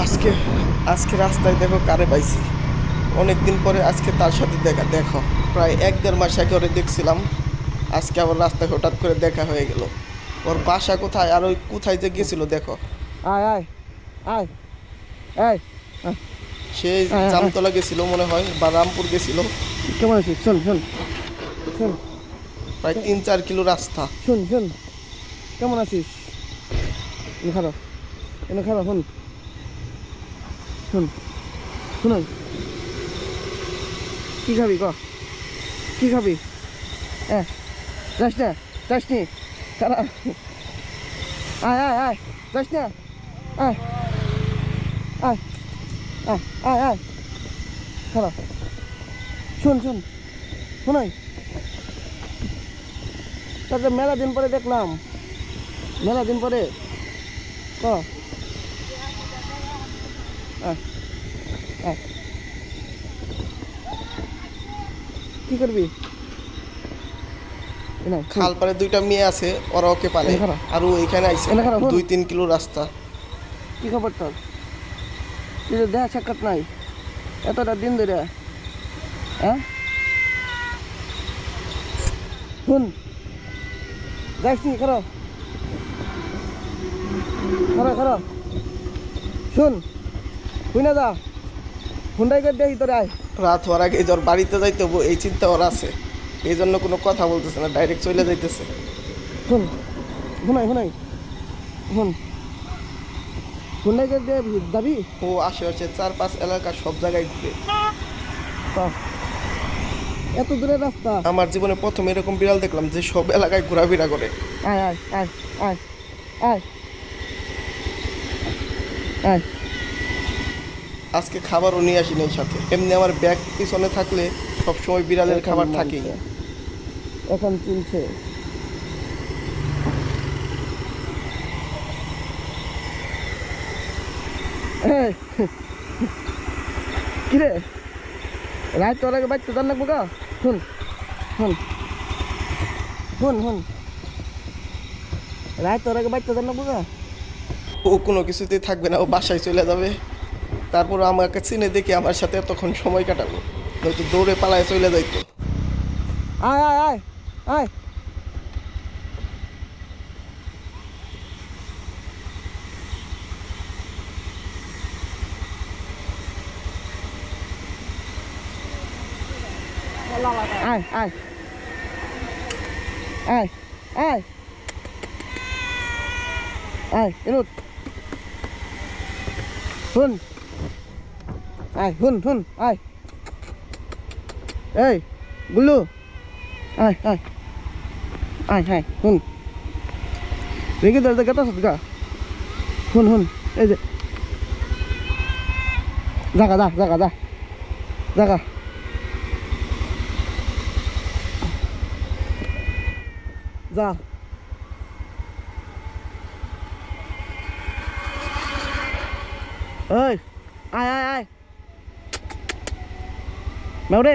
আজকে আজকে রাস্তায় দেখো কারে পাইছি। অনেকদিন পরে আজকে তার সাথে দেখো প্রায় 1-1.5 মাস আগে ওরে দেখছিলাম। আজকে আবার রাস্তায় হঠাৎ করে দেখা হয়ে গেল। ওর বাসা কোথায় আর ওই কোথায় যে গেছিল দেখো। আয় আয় আয় আয় আয় সে আয় আয় জামতলা গেছিল মনে হয় বা রামপুর গেছিল। কেমন আছিস? শোন শোন শোন প্রায় 3-4 কিলো রাস্তা। শোন শোন কেমন আছিস? এনে খারাপ, এনে খারাপ। শোন শোন শুনুন, কি খাবি ক? কি খাবি? হ্যাঁ, যাস না, যাস নি, খারাপ। আয় আয় আয়, যাস না, আয় আয় আয় আয় আয়, খারাপ। শোন শোন শোনাই, তারপরে মেলা দিন পরে দেখলাম, মেলা দিন পরে ক আয় আয়, কি করবি? এনে শোন, খাল পারে 2টা মেয়ে আছে, ওরা ওকে পালে। এনে খারাপ, আর ও এখানে আইছে এনে খারাপ। শোন, 2-3 কিলো রাস্তা। কি খবর তোর? তুই তো দেখা সাক্ষাৎ নাই এতটা দিন ধরে, হ্যাঁ? শুন, যাইস নি, খারাপ খারাপ খারাপ। শুন, শুই না যা, হুন্ডাই করে দেখি তোর। আয়, রাত হওয়ার আগে ওর বাড়িতে যাইতে হবো এই চিন্তা ওর আছে। এই জন্য কোনো কথা বলতেছে না, ডাইরেক্ট চলে যাইতেছে। শুন, শুনাই শুনাই, শুন, হুন্ডাই করে দিয়ে যাবি ও আশেপাশে 4-5 এলাকা সব জায়গায় ঘুরে। তো? এত দূরের রাস্তা। আমার জীবনে প্রথম এরকম বিড়াল দেখলাম যে সব এলাকায় ঘোরাফেরা করে। আয় আয় আয় আয় আয় আয়। আজকে খাবারও নিয়ে আসিনি এর সাথে। এমনি আমার ব্যাগ পিছনে থাকলে সব সময় বিড়ালের এখন খাবার থাকেই। নামছে, এখন চলছে। এই, কিরে রাত তোর আগে বাইতে জান লাগবো গা? শুন শুন শুন শুন, রাত তোর আগে বাইতে জান লাগবো গা? ও কোনো কিছুতেই থাকবে না, ও বাসায় চলে যাবে। তারপর আমাকে চিনে দেখে আমার সাথে এতক্ষণ সময় কাটাবো, নয়তো দৌড়ে পালায় চলে যাইতো। আয় আয় আয় আয়, আয় আয় আয় আয় আয়, এনুত শুন, আয় শুন শুন, আয় এই গুল্লু, আয় আয় আয় আয়, শুন দেখি তোর গেতা গা, শুন শুন, এই যে জাগা যা, জাগা যা, জাগা যা। ơi ai ai ai mèo đi